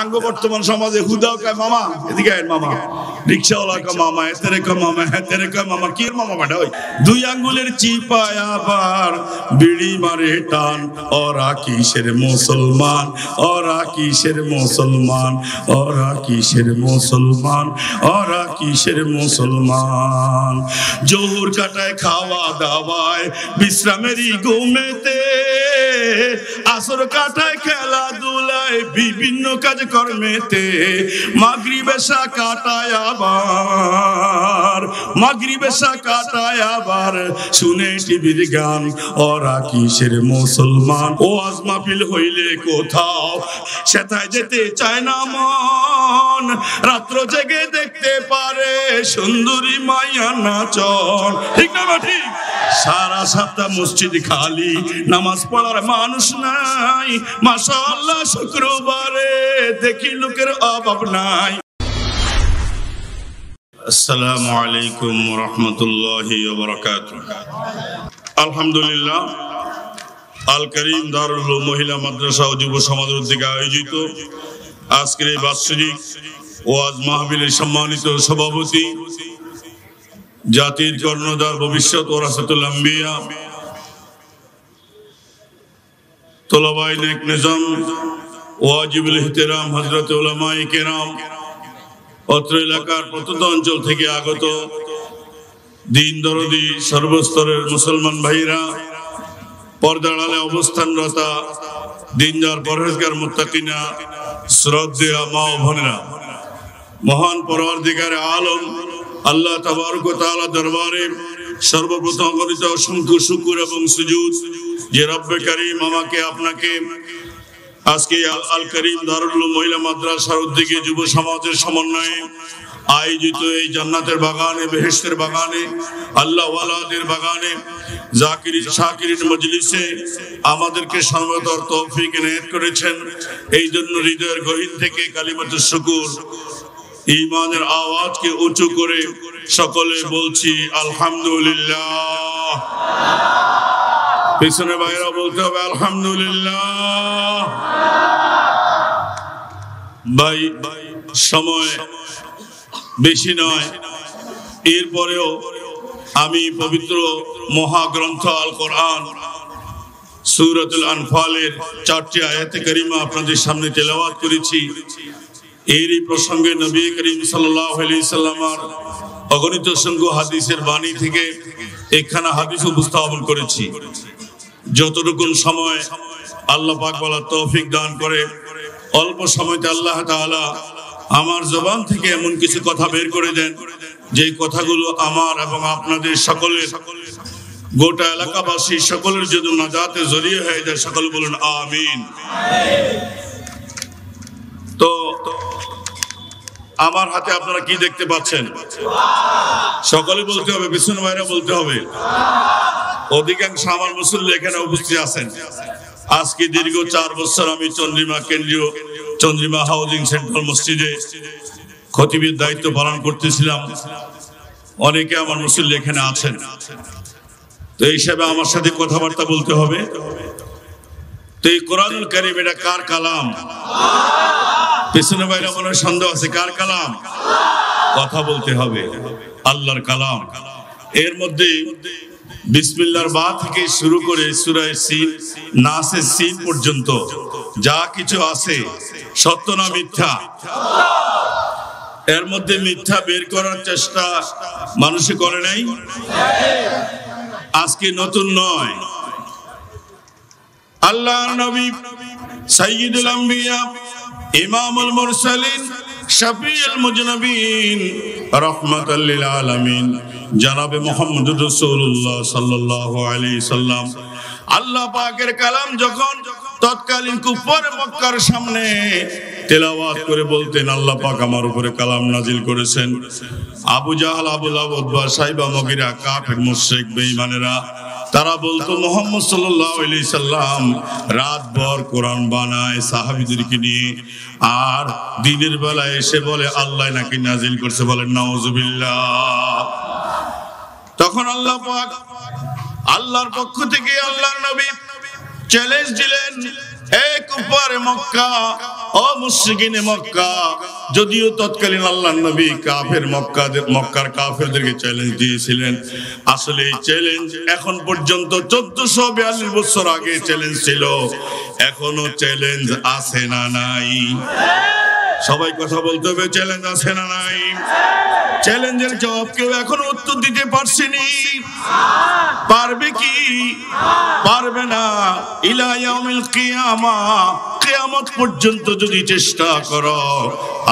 আঙ্গ বর্তমান সমাজে হুদাও কয় মামা, এদিকে আয় মামা, রিক্সাওয়ালা কয় মামা, এতেরে কয় মামা, হেতেরে কয় মামা। কি মামা মাটা ওই দুই আঙ্গুলের চিপায় আবার বিড়ি মারে টান। ওরা কিসের মুসলমান, ওরা কিসের মুসলমান, ওরা কিসের মুসলমান, ওরা কিসের মুসলমান। জোহর কাটায় খাওয়া দাওয়ায়, বিশ্রামেরই ঘুমেতে, আসর কাটায় খেলাধুলায়, বিভিন্ন কাজ কর্মেতে, মাগরিব এশা কাটায় আবার, মাগরিব এশা কাটায় আবার শুনে টিভির গান। ওরা কিসের মুসলমান। ও আজ মাহফিল হইলে কোথাও সেথায় যেতে চায় না মন, রাত্র জেগে দেখতে পারে সুন্দরী মাইয়া নাচন। ঠিক না ঠিক? সারা সপ্তাহ মসজিদ খালি, নামাজ পড়ার মানুষ নাই। মাশাআল্লাহ শুক্রবারে দেখি লোকের অভাব নাই। আসসালামু আলাইকুম ওয়া রাহমাতুল্লাহি ওয়া বারাকাতুহু। আলহামদুলিল্লাহ, আল করিম দারুল উলুম মহিলা মাদ্রাসা ও যুব সমাজের উদ্যোগে আয়োজিত আজকের এই বাৎসরিক ওয়াজ মাহফিলের সম্মানিত সভাপতি, জাতির কর্ণধার, ভবিষ্যৎ ওয়ারাসাতুল আম্বিয়া, তোলাবায়ে নেক নিজাম, ওয়াজিবুল ইহতিরাম হযরত উলামায়ে কেরাম, অত্র এলাকার প্রত্যন্ত অঞ্চল থেকে আগত দিন দরদি সর্বস্তরের মুসলমান ভাইরা, পর্দার আড়ালে অবস্থানরতা দিনদার পরহেজগার মুত্তাকিনা, শ্রদ্ধেয় মা ও বোনেরা, মহান পরওয়ারদিগারে আলম আল্লাহ তাবারক ওয়া তাআলা দরবারে সর্বপ্রথম করিত অসংখ্য শুকর এবং সুজুদ যে রব্বে কারীম আমাকে আপনাকে আজকে আল করিম দারুল উলুম মহিলা মাদ্রাসার উদ্যোগে যুব সমাজের সমন্বয়ে আয়োজিত এই জান্নাতের বাগানে, বেহেশতের বাগানে, আল্লাহ ওয়ালাদের বাগানে, জাকিরিন শাকিরিন মজলিসে আমাদেরকে সর্বদর তৌফিক এনায়েত করেছেন। এই জন্য হৃদয়ের গহীন থেকে কালিমাতুশ শুকর, ঈমানের আওয়াজকে উঁচু করে সকলে বলছি আলহামদুলিল্লাহ। পিছনে বাইরা বলতে হবে আলহামদুলিল্লাহ। ভাই, সময় বেশি নয়, এরপরেও আমি পবিত্র মহাগ্রন্থ আল কোরআন সূরাতুল আনফালের 4টি আয়াতে কারিমা আপনাদের সামনে তেলাওয়াত করেছি। এরই প্রসঙ্গে নবী করিম সাল্লাল্লাহু আলাইহি সাল্লামের অগণিত সংখ্য হাদিসের বাণী থেকে একখানা হাদিস উপস্থাপন করেছি। যতটুকু সময় আল্লাহ পাক বলার তৌফিক দান করে, অল্প সময়তে আল্লাহ তাআলা আমার জবান থেকে এমন কিছু কথা বের করে দেন যে কথাগুলো আমার এবং আপনাদের সকলের, গোটা এলাকাবাসী সকলের জন্য নাজাতের জরিয়া হয়ে যায়। সকলে বলুন আমিন। তো আমার হাতে আপনারা কি দেখতে পাচ্ছেন? সকলে বলতে হবে, পিছনে বাইরে বলতে হবে। অধিকাংশ আমার মুসল্লি এখানে উপস্থিত আছেন। আজকে দীর্ঘ 4 বছর আমি চন্দ্রিমা কেন্দ্রীয় চন্দ্রিমা হাউজিং সেন্ট্রাল মসজিদে খতিবের দায়িত্ব পালন করতেছিলাম। অনেকে আমার মুসল্লি এখানে আছেন, তো এই হিসাবে আমার সাথে কথাবার্তা বলতে হবে। তো এই কোরআনুল কারীম এটা কার কালাম? পেছনে বাইরে মনে সন্দেহ আছে, কার কালাম? কথা বলতে হবে, আল্লাহর কালাম। এর মধ্যে বিসমিল্লাহর বা থেকে শুরু করে সূরা সিন, নাসের সিন পর্যন্ত যা কিছু আছে সত্য না মিথ্যা? এর মধ্যে মিথ্যা বের করার চেষ্টা মানুষে করে নাই। আজকে নতুন নয়, আল্লাহর নবী সাইয়্যিদুল আম্বিয়া, ইমামুল মুরসালিন, শাফিউল মুজনাবিন, রাহমাতাল লিল আলামিন জনাবে মুহাম্মদুর রাসূলুল্লাহ সাল্লাল্লাহু আলাইহি সাল্লাম আল্লাহ পাকের কালাম যখন তৎকালীন কুফার মক্কার সামনে তেলাওয়াত করে বলতেন, আল্লাহ পাক আমার উপরে কালাম নাজিল করেছেন। আবু জাহল, আবু লাহাব, উতবা, সাইবা, মুগীরা, কাফির, মুশরিক, বেঈমানেরা তারা বলতো মুহাম্মদ সাল্লাল্লাহু আলাইহি সাল্লাম রাতভর কোরআন বানায় সাহাবীদেরকে নিয়ে, আর দিনের বেলায় এসে বলে আল্লাহ নাকি নাজিল করছে। বলেন নাউজুবিল্লাহ। তখন আল্লাহ পাক আল্লাহর পক্ষ থেকে আল্লাহর নবী চ্যালেঞ্জ দিলেন, এক উপরে মক্কা ও মুশরিকিনে মক্কা, যদিও তৎকালীন আল্লাহর নবী মক্কার কাফেরদেরকে চ্যালেঞ্জ দিয়েছিলেন, আসলে এই চ্যালেঞ্জ এখন পর্যন্ত 1442 বছর আগে চ্যালেঞ্জ ছিল, এখনো চ্যালেঞ্জ আছে না নাই? সবাই কথা বলতে হবে, চ্যালেঞ্জ আছে না নাই? চ্যালেঞ্জের জবাব কেউ এখনো উত্তর দিতে পারছেনি। পারবে কি? পারবে না। ইলা ইয়াউমিল কিয়ামা, কিয়ামত পর্যন্ত যদি চেষ্টা করো,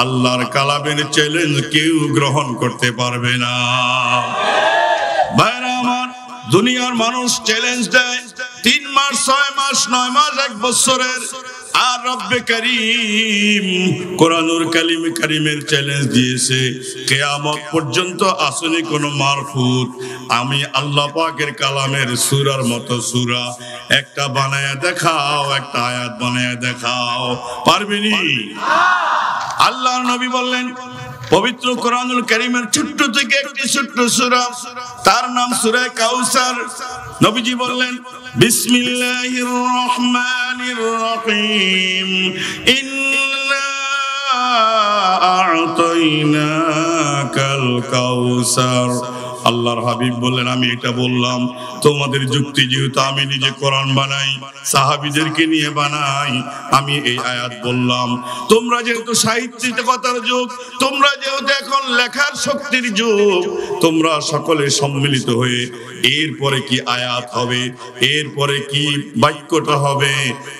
আল্লাহর কালামের চ্যালেঞ্জ কেউ গ্রহণ করতে পারবে না। ভাইরা আমার, দুনিয়ার মানুষ চ্যালেঞ্জ দেয় 3 মাস, 6 মাস, 9 মাস, 1 বছরের। আর রব্বে কারীম কোরআনুল কারীমের চ্যালেঞ্জ দিয়েছে কিয়ামত পর্যন্ত আসেনি কোন মারফুত। আমি আল্লাহ পাকের কালামের সূরার মতো সূরা একটা বানায়া দেখাও, একটা আয়াত বানায়া দেখাও, পারবেনি? আল্লাহর নবী বললেন, পবিত্র কোরআনুল কারীমের ছোট্ট থেকে একটি ছোট্ট সূরা, তার নাম সূরা কাউসার। নবীজি বললেন, বিসমিল্লাহির রহমানির রহিম, ইন্না আ'তাইনাকাল কাউসার। আল্লাহর হাবিব বললেন, আমি এটা বললাম তোমাদের যুক্তি, যেহেতু আমি নিজে কোরআন বানাই, সাহাবীদেরকে নিয়ে বানাই, আমি এই আয়াত বললাম। তোমরা যেহেতু সাহিত্যিকতার যুগ, তোমরা যেহেতু এখন লেখার শক্তির যুগ, তোমরা সকলে সম্মিলিত হয়ে এরপরে কি আয়াত হবে, এরপরে কি বাক্যটা হবে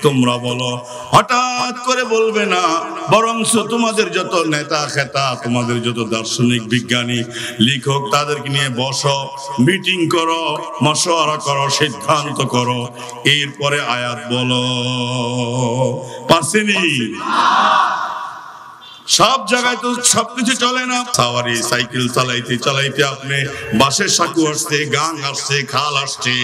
তোমরা বলো। হঠাৎ করে বলবে না, বরঞ্চ তোমাদের যত নেতা খেতা, তোমাদের যত দার্শনিক, বিজ্ঞানী, লেখক, তাদেরকে নিয়ে বসো, মিটিং করো, মশওয়ারা করো, সিদ্ধান্ত করো, এরপরে আয়াত বলো। পাসেনি? সব জায়গায় তো সবকিছু চলে না। সাওয়ারি সাইকেল চালাইতে চালাইতে আপনি বাসের সাঁকু আসছে, গাং আসছে, খাল আসছে।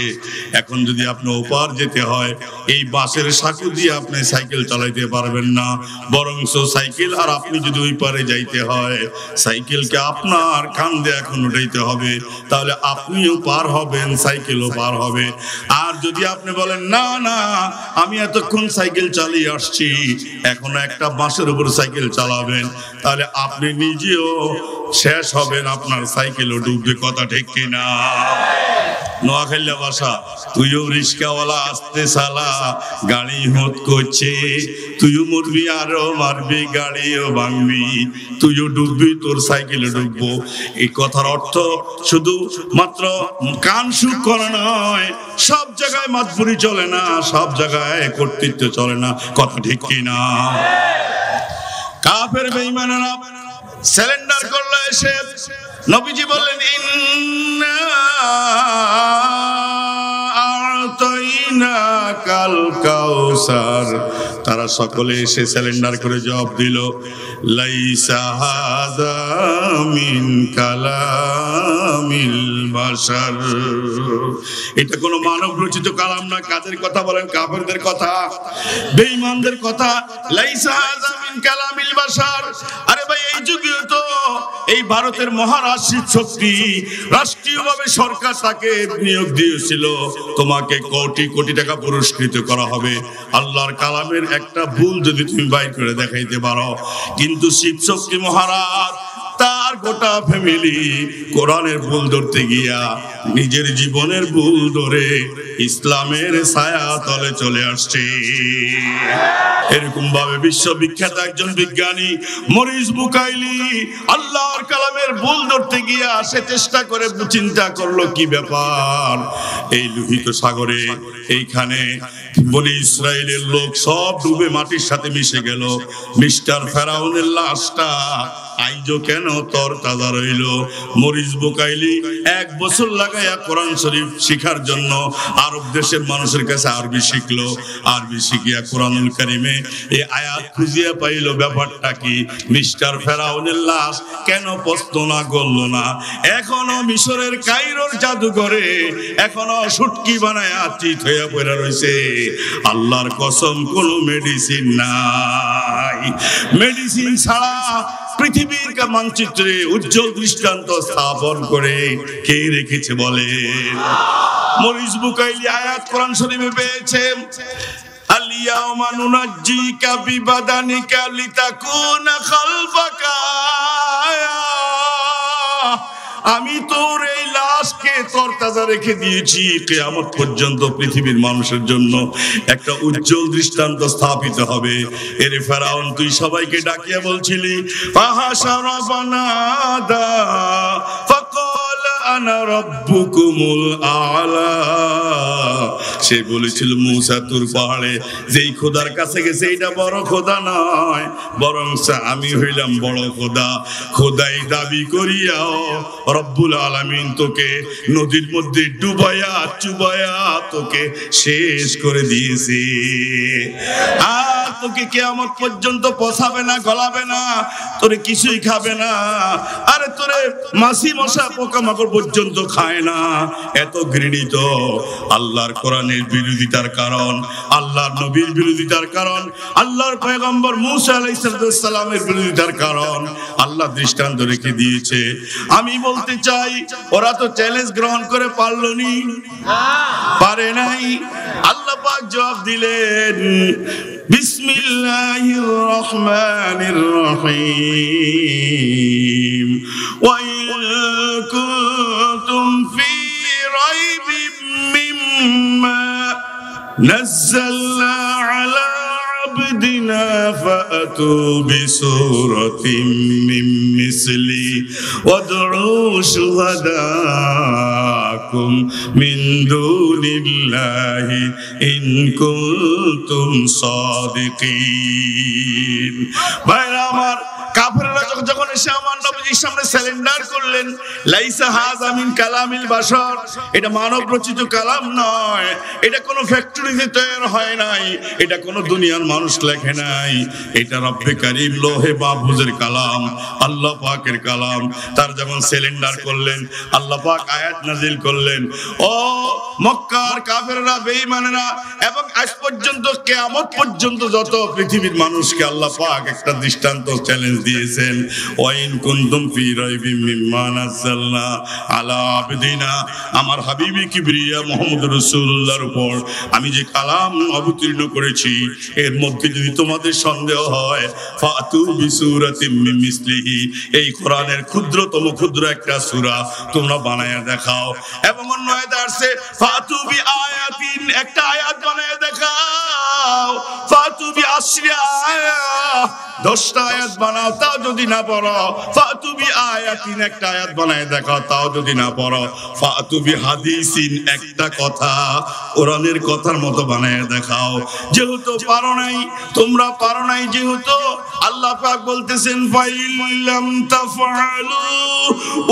এখন যদি আপনি ওপার যেতে হয়, এই বাসের সাঁকু দিয়ে আপনি সাইকেল চালাইতে পারবেন না, বরঞ্চ সাইকেল আর আপনি যদি ওই পারে যাইতে হয়, সাইকেলকে আপনার কাঁধে এখন উঠাইতে হবে, তাহলে আপনিও পার হবেন, সাইকেলও পার হবে। আর যদি আপনি বলেন না না, আমি এতক্ষণ সাইকেল চালিয়ে আসছি, এখনো একটা বাসের উপর সাইকেল চালাবেন, তাহলে আপনি নিজেও শেষ হবেন, আপনার সাইকেলও ডুববে। কথা ঠিক কিনা? নোয়াখালীর ভাষা, তুইও রিস্কাওয়ালা আসতে সালা, গাড়ি হোত করছে, তুইও মরবি আরো মারবি, গাড়িও ভাঙবি, তুইও ডুববি, তোর সাইকেলে ডুববো। এই কথার অর্থ শুধু মাত্র কান সুখ করা নয়, সব জায়গায় মাতবুরি চলে না, সব জায়গায় কর্তৃত্ব চলে না। কথা ঠিক কিনা? কাফের বেঈমানেরা সারেন্ডার করলো, এসে নবীজি বললেন, ইন্না আ'তাইনাকাল কাউসার। তারা সকলে এসে সারেন্ডার করে জবাব দিল, লাইসা হাযা মিন কালামিল বাশার। এটা কোনো মানব রচিত কালাম না। কাদের কথা বলেন? কাফেরদের কথা, বেঈমানদের কথা। লাইসা হাযা মিন কালামিল বাশার। আরে ভাই, এই যুগে তো এই ভারতের মহারাষ্ট্র শক্তি, রাষ্ট্রীয়ভাবে সরকার তাকে নিয়োগ দিয়েছিল, তোমাকে কোটি কোটি টাকা পুরস্কৃত করা হবে আল্লাহর কালামের একটা ভুল যদি তুমি বাইর করে দেখাইতে পারো। কিন্তু শিব শক্তি মহারাজ, তার গোটা ফ্যামিলি কোরআনের ভুল ধরতে গিয়া নিজের জীবনের ভুল ধরে ইসলামের ছায়া তলে চলে আসছে। এরকম ভাবে বিশ্ববিখ্যাত একজন বিজ্ঞানী মরিস বুকাইলি আল্লাহর কালামের ভুল ধরতে গিয়া সে চেষ্টা করে চিন্তা করলো, কি ব্যাপার, এই লোহিত সাগরে এইখানে বনি ইসরায়েলের লোক সব ডুবে মাটির সাথে মিশে গেল, মিস্টার ফেরাউনের লাশটা আইজো কেন তর তাজা রইল? মরিস বুকাইলি 1 বছর লাগাইয়া কোরআন শরীফ শিখার জন্য আরব দেশের মানুষের কাছে আরবি শিখলো। আরবি শিখিয়া কোরআনুল কারীমে এই আয়াত খুঁজিয়া পাইল, ব্যাপারটা কি, মিস্টার ফেরাউনের লাশ কেন প্রশ্ন না করল না? এখনো মিশরের কায়রোর জাদুঘরে এখনো শুটকি বানায়া চিত হইয়া পড়ে রয়েছে। আল্লাহর কসম, কোনো মেডিসিন নাই। মেডিসিন ছাড়া পৃথিবীর মানচিত্রে উজ্জ্বল দৃষ্টান্ত স্থাপন করে কে রেখেছে বলে? মরিস বুকাইলি আয়াত কোরআন শরীফে পেয়েছে, আল-ইয়াওমা নুনাজ্জিকা বিবাদানিকা লিতাকুনা খালফাকা আয়া। আমি তোর এই লাশকে তরতাজা রেখে দিয়েছি কিয়ামত পর্যন্ত পৃথিবীর মানুষের জন্য একটা উজ্জ্বল দৃষ্টান্ত স্থাপিত হবে। এরে ফেরাউন, তুই সবাইকে ডাকিয়ে বলছিলি ফাহাশারা ফানাদা ফাকালা আনা রাব্বুকুমুল আ'লা। সে বলেছিল মুসা তুর পাহাড়ে যেই খোদার কাছে গেছে এটা বড় খোদা নয়, বরং আমি হইলাম বড় খোদা। খোদাই দাবি করিয়াও রব্বুল আলামিন তোকে নদীর মধ্যে ডুবায়া চুবায়া তোকে শেষ করে দিয়েছে। আর তোকে কিয়ামত পর্যন্ত পচাবে না, গলাবে না, তোরে কিছুই খাবে না। আরে তোরে মাছি মশা পোকামাকড় পর্যন্ত খায় না। এত ঘৃণিত। আল্লাহর কোরআনের বিরোধিতার কারণ, আল্লাহর নবীর বিরোধিতার কারণ, আল্লাহর পয়গম্বর মুসা আলাইহিস সালামের বিরোধিতার কারণ আল্লাহ দৃষ্টান্ত রেখে দিয়েছে। আমি বলতে চাই ওরা তো চ্যালেঞ্জ গ্রহণ করে পারলনি, পারে নাই। আল্লাহ পাক জবাব দিলেন বিসমিল্লাহির রহমানির রহিম ওয়া ইন কুনতুম ফি রাইবিম মিম্মা নাযালনা আলা আবদিনা ফাআতু বিসূরাতিম মিন মিসলি ওয়াদউ শুহাদাকুম মিন দুনিল্লাহি ইন কুনতুম সাদিকিন। ভাইরা আমার, কাফেররা যখন এসে আমার নবীর সামনে সারেন্ডার করলেন, লাইসা হাযা মিন কালামিল বাশার, এটা মানব রচিত কালাম নয়, এটা কোনো ফ্যাক্টরিতে তৈরি হয় নাই, এটা কোনো দুনিয়ার মানুষ লেখে নাই, এটা রব্বে কারীম লোহে মাহফুজের কালাম, আল্লাহ পাকের কালাম। তার যখন সারেন্ডার করলেন, আল্লাহ পাক আয়াত নাজিল করলেন, ও মক্কার কাফেররা, বেঈমানেরা, এবং আজ পর্যন্ত কিয়ামত পর্যন্ত যত পৃথিবীর মানুষকে আল্লাহ পাক একটা দৃষ্টান্ত চ্যালেঞ্জ দিয়েছেন, ওয়াইন কুনতুম ফি রাইবিম মিম্মা নাযালনা আলা আবদিনা, আমার হাবিবি কিবরিয়া মুহাম্মদ রাসূলুল্লাহর উপর আমি যে কালাম অবতীর্ণ করেছি এর মধ্যে যদি তোমাদের সন্দেহ হয়, ফাতু বিসূরাতিম মিন মিসলিহি, এই কোরআনের ক্ষুদ্রতম ক্ষুদ্র একটা সূরা তোমরা বানায়া দেখাও। এবং অন্য আয়াতে আছে ফাতু বি আয়াতিন, একটা আয়াত বানায়া দেখাও, ফাতু বি আশরি আয়া, 10টা আয়াত বানাও, তাও যদি না পারো, ফাতু বি আয়াতিন, একটা আয়াত বানায় দেখাও, তাও যদি না পারো, ফাতু বি হাদিসিন, একটা কথা কোরআনের কথার মতো বানায় দেখাও। যেহেতু পারো নাই, তোমরা পারো নাই, যেহেতু আল্লাহ পাক বলতেছেন ফাইল্লাম তাফআলু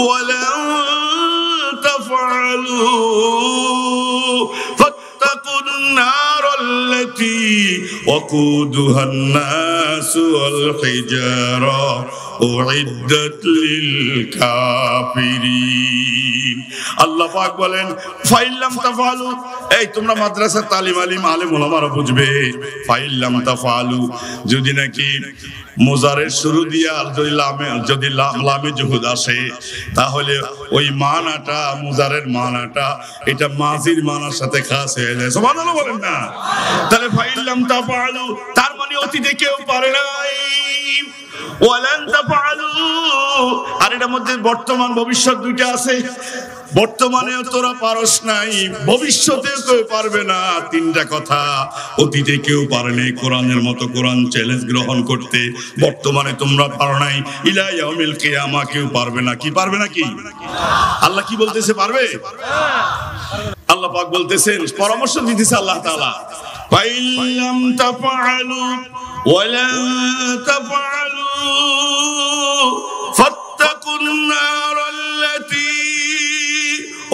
ওয়ালা তাফআলু ফাত্তাকুন নার আল্লাতী ওয়াকুদুহা الناس والحجارة أعدت للكافرين। আল্লাহ পাক বলেন ফাইল্লাম তাফআলু, এই তোমরা মাদ্রাসা তালিম আলিম আলেম ওলামারা বুঝবে, ফাইল্লাম তাফআলু যদি নাকি মুজারের শুরু দিয়ে আর যদি লামে জুহুদ আসে, তাহলে ওই মানাটা, মুজারের মানাটা, এটা মাজির মানার সাথে খাস হয়ে যায়। সুবহানাল্লাহ বলেন না? তাহলে ফাইল্লাম তাফআলু তার মানে অতীতে কেউ পারে নাই, ওয়ালান তাফআলু, আর এর মধ্যে বর্তমান ভবিষ্যৎ দুইটা আছে। বর্তমানেও তোরা পারস নাই, ভবিষ্যতেও কেউ পারবে না। তিনটা কথা, অতীতে কেউ পারে নাই কোরআনের মতো কোরআন চ্যালেঞ্জ গ্রহণ করতে, বর্তমানে তোমরা পারো নাই, ইলা ইয়াউমিল কিয়ামা কেউ পারবে না। কি পারবে না? কি আল্লাহ কি বলতেছে? পারবে। আল্লাহ পাক বলতেছেন, পরামর্শ দিতেছে আল্লাহ তাআলা, ফাইল্লাম তাফআলু ওয়ালান তাফআলু ফাত্তাকুন নার আল্লাতী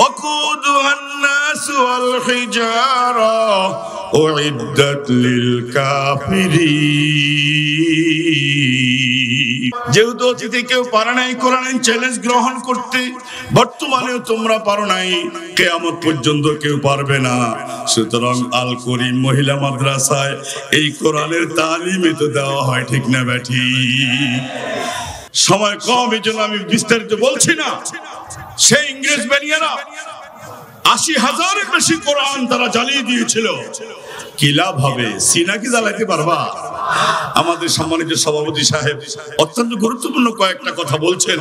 وقودها الناس والحجارة أعدت للكافرين। যেহেতু অতীতে কেউ পারে নাই কোরআনের চ্যালেঞ্জ গ্রহণ করতে, বর্তমানেও তোমরা পারো নাই, কিয়ামত পর্যন্ত কেউ পারবে না। সুতরাং আল করিম মহিলা মাদ্রাসায় এই কোরআনের তালিমে তো দেওয়া হয়, ঠিক না ব্যাঠি? সময় কম, এই জন্য আমি বিস্তারিত বলছি না। সেই ইংরেজ বেনিয়ারা ৮০,০০০-এর বেশি কোরআন তারা জ্বালিয়ে দিয়েছিল। কি লাভ হবে? সিনা কি জ্বালাইতে পারবা? আমাদের সম্মানিত সভাপতি সাহেব অত্যন্ত গুরুত্বপূর্ণ কয়েকটা কথা বলছেন,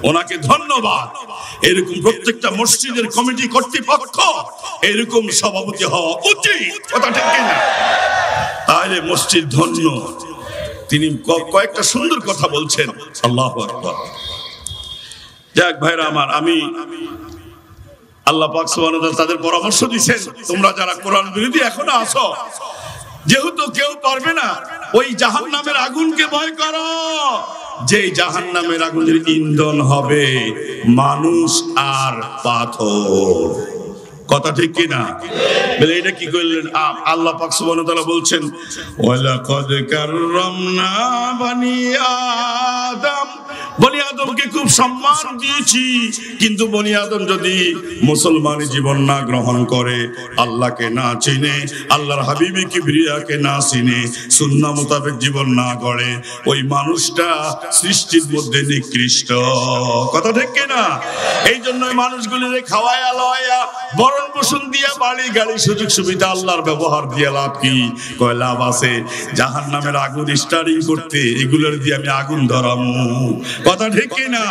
ওনাকে ধন্যবাদ। এরকম প্রত্যেকটা মসজিদের কমিটি কর্তৃপক্ষ এরকম সভাপতি হওয়া উচিত, কথা ঠিক কিনা? তাহলে মসজিদ ধন্য। তিনি কয়েকটা সুন্দর কথা বলছেন, আল্লাহু আকবার। যাক ভাইরা আমার, আমি আল্লাহ পাক সুবহানাহু ওয়া তাআলা তাদের পরামর্শ দিয়েছেন, তোমরা যারা কোরআন বিরোধী এখনো আছো, যেহেতু কেউ পারবে না, ওই জাহান্নামের আগুনকে ভয় করো, যে জাহান্নামের আগুনের ইন্ধন হবে মানুষ আর পাথর, কথা ঠিক কিনা? বলে এটা কি করলেন? আল্লাহ পাক সুবহানাহু ওয়া তাআলা বলছেন, ওয়ালাকাদ কাররামনা বানি আদম, বনি আদমকে খুব সম্মান দিয়েছি, কিন্তু বনি আদম যদি মুসলমানি জীবন না গ্রহণ করে, আল্লাহকে না চিনে, আল্লাহর হাবিবে কিবরিয়াকে না চিনে, সুন্নাহ মোতাবেক জীবন না গড়ে, ওই মানুষটা সৃষ্টির মধ্যে নিকৃষ্ট, কথা ঠিক কিনা? এই জন্য মানুষগুলিরে খাওয়ায়া লয়া বরণ পোষণ দিয়া বাড়ি গাড়ি সুযোগ সুবিধা আল্লাহর ব্যবহার দিয়ে লাভ কি? কয় লাভ আছে, জাহান্নামের আগুন স্টার্টিং করতে এগুলোর দিয়ে আমি আগুন ধরামু, কথা ঠিক কিনা?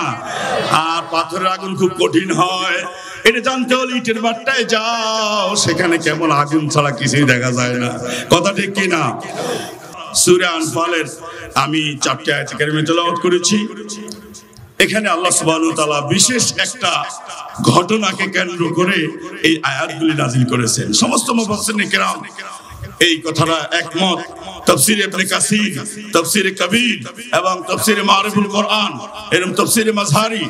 আর পাথরের আগুন খুব কঠিন হয়, এটা জানতে হলে ইটের বাট্টায় যাও, সেখানে কেমন আগুন ছাড়া কিছুই দেখা যায় না, কথা ঠিক কিনা? সূরা আনফালের আমি 4টি আয়াত কারিমা তেলাওয়াত করেছি। এখানে আল্লাহ সুবহানাহু ওয়া তাআলা বিশেষ একটা ঘটনাকে কেন্দ্র করে এই আয়াতগুলি নাযিল করেছেন। সমস্ত মুফাসসিরিন কিরাম এই কথাটা একমত। তাফসীর ইবনে কাসির, তাফসীর কবির এবং তাফসীর মারিফুল কোরআন, এরকম তাফসীর মাযহারি,